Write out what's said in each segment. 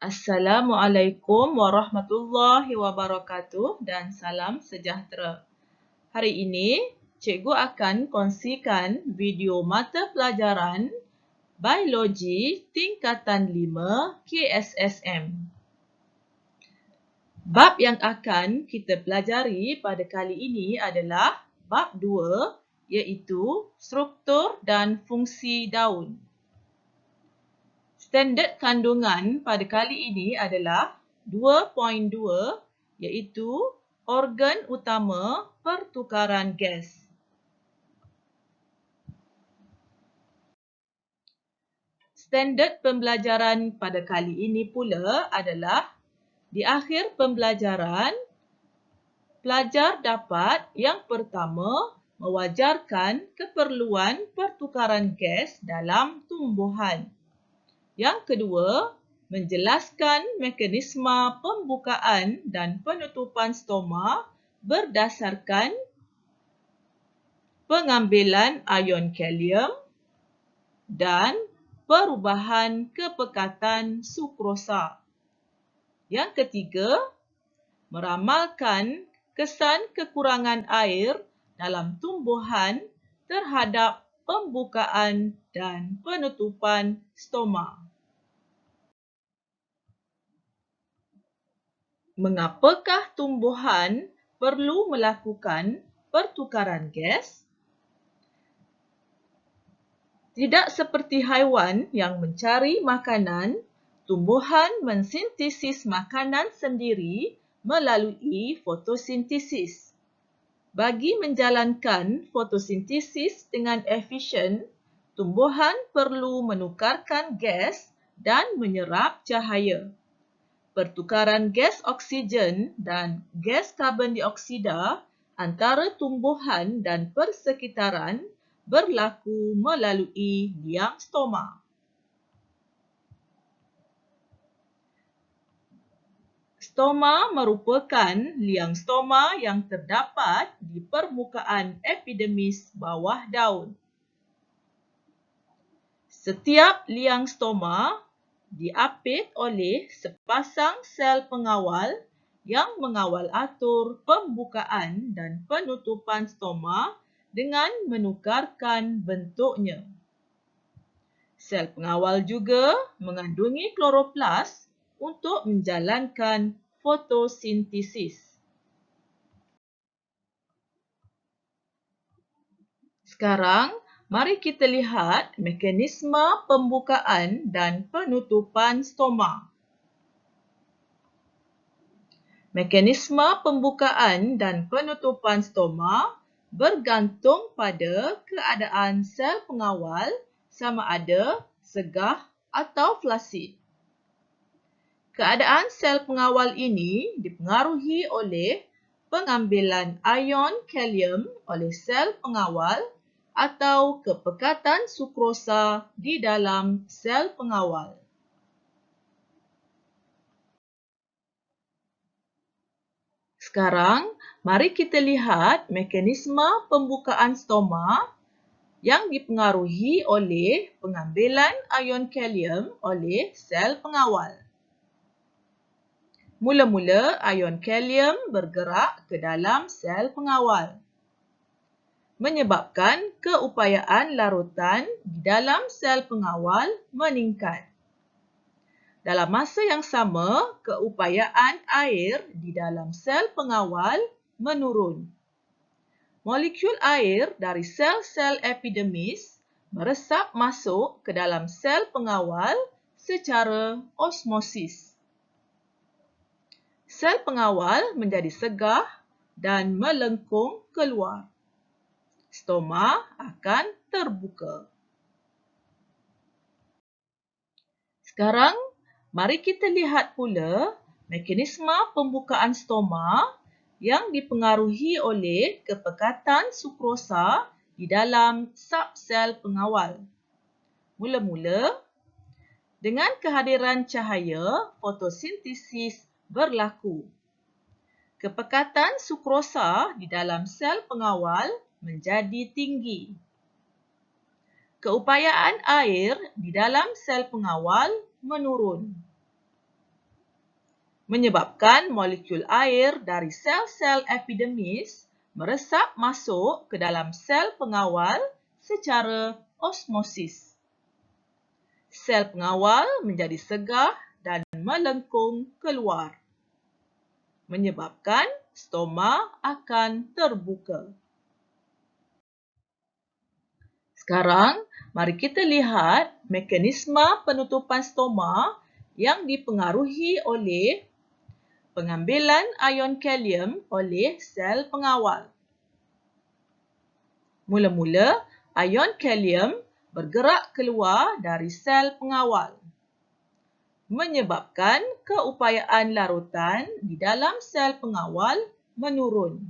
Assalamualaikum warahmatullahi wabarakatuh dan salam sejahtera. Hari ini, cikgu akan kongsikan video mata pelajaran Biologi Tingkatan 5 KSSM. Bab yang akan kita pelajari pada kali ini adalah bab 2 iaitu struktur dan fungsi daun. Standard kandungan pada kali ini adalah 2.2 iaitu organ utama pertukaran gas. Standard pembelajaran pada kali ini pula adalah di akhir pembelajaran, pelajar dapat yang pertama mewajarkan keperluan pertukaran gas dalam tumbuhan. Yang kedua, menjelaskan mekanisme pembukaan dan penutupan stoma berdasarkan pengambilan ion kalium dan perubahan kepekatan sukrosa. Yang ketiga, meramalkan kesan kekurangan air dalam tumbuhan terhadap pembukaan dan penutupan stoma. Mengapakah tumbuhan perlu melakukan pertukaran gas? Tidak seperti haiwan yang mencari makanan, tumbuhan mensintesis makanan sendiri melalui fotosintesis. Bagi menjalankan fotosintesis dengan efisien, tumbuhan perlu menukarkan gas dan menyerap cahaya. Pertukaran gas oksigen dan gas karbon dioksida antara tumbuhan dan persekitaran berlaku melalui liang stoma. Stoma merupakan liang stoma yang terdapat di permukaan epidermis bawah daun. Setiap liang stoma diapit oleh sepasang sel pengawal yang mengawal atur pembukaan dan penutupan stoma dengan menukarkan bentuknya. Sel pengawal juga mengandungi kloroplas untuk menjalankan fotosintesis. Sekarang, mari kita lihat mekanisme pembukaan dan penutupan stoma. Mekanisme pembukaan dan penutupan stoma bergantung pada keadaan sel pengawal sama ada segah atau flasid. Keadaan sel pengawal ini dipengaruhi oleh pengambilan ion kalium oleh sel pengawal atau kepekatan sukrosa di dalam sel pengawal. Sekarang, mari kita lihat mekanisme pembukaan stoma yang dipengaruhi oleh pengambilan ion kalium oleh sel pengawal. Mula-mula, ion kalium bergerak ke dalam sel pengawal, menyebabkan keupayaan larutan di dalam sel pengawal meningkat. Dalam masa yang sama, keupayaan air di dalam sel pengawal menurun. Molekul air dari sel-sel epidermis meresap masuk ke dalam sel pengawal secara osmosis. Sel pengawal menjadi segah dan melengkung keluar. Stoma akan terbuka. Sekarang, mari kita lihat pula mekanisme pembukaan stoma yang dipengaruhi oleh kepekatan sukrosa di dalam subsel pengawal. Mula-mula, dengan kehadiran cahaya, fotosintesis berlaku. Kepekatan sukrosa di dalam sel pengawal menjadi tinggi. Keupayaan air di dalam sel pengawal menurun. menyebabkan molekul air dari sel-sel epidermis meresap masuk ke dalam sel pengawal secara osmosis. Sel pengawal menjadi segah dan melengkung keluar, menyebabkan stoma akan terbuka. Sekarang, mari kita lihat mekanisme penutupan stoma yang dipengaruhi oleh pengambilan ion kalium oleh sel pengawal. Mula-mula, ion kalium bergerak keluar dari sel pengawal, menyebabkan keupayaan larutan di dalam sel pengawal menurun.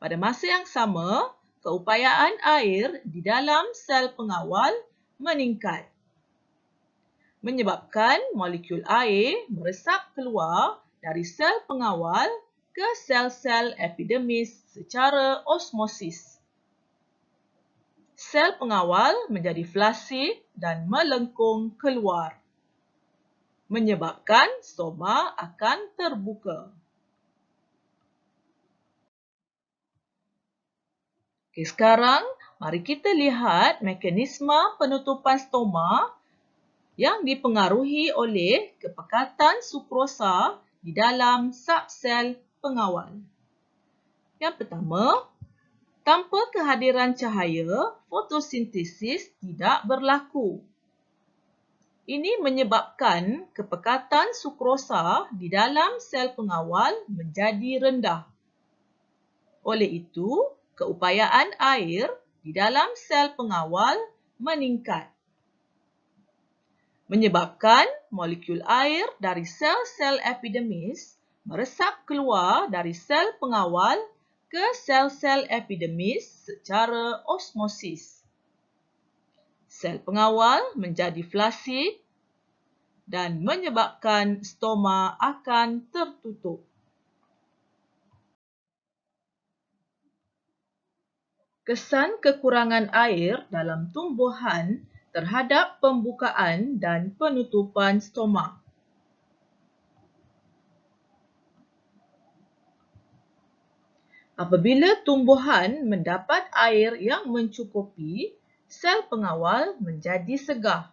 Pada masa yang sama, keupayaan air di dalam sel pengawal meningkat, menyebabkan molekul air meresap keluar dari sel pengawal ke sel-sel epidermis secara osmosis. Sel pengawal menjadi flasid dan melengkung keluar, menyebabkan stoma akan terbuka. Okey, sekarang mari kita lihat mekanisme penutupan stoma yang dipengaruhi oleh kepekatan sukrosa di dalam subsel pengawal. Yang pertama, tanpa kehadiran cahaya, fotosintesis tidak berlaku. Ini menyebabkan kepekatan sukrosa di dalam sel pengawal menjadi rendah. Oleh itu, keupayaan air di dalam sel pengawal meningkat, menyebabkan molekul air dari sel-sel epidermis meresap keluar dari sel pengawal ke sel-sel epidermis secara osmosis. Sel pengawal menjadi flasid dan menyebabkan stoma akan tertutup. Kesan kekurangan air dalam tumbuhan terhadap pembukaan dan penutupan stoma. Apabila tumbuhan mendapat air yang mencukupi, sel pengawal menjadi segah.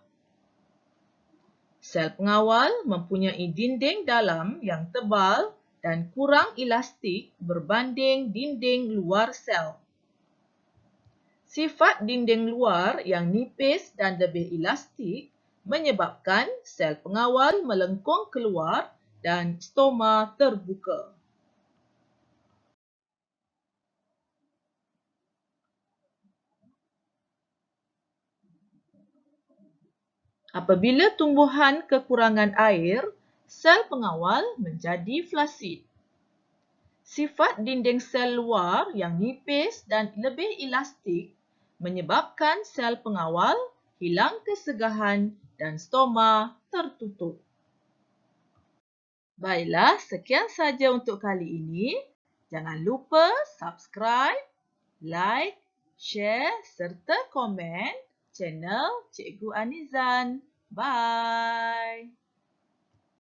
Sel pengawal mempunyai dinding dalam yang tebal dan kurang elastik berbanding dinding luar sel. Sifat dinding luar yang nipis dan lebih elastik menyebabkan sel pengawal melengkung keluar dan stoma terbuka. Apabila tumbuhan kekurangan air, sel pengawal menjadi flasid. Sifat dinding sel luar yang nipis dan lebih elastik menyebabkan sel pengawal hilang kesegahan dan stoma tertutup. Baiklah, sekian saja untuk kali ini. Jangan lupa subscribe, like, share serta komen channel Cikgu Anizan. Bye!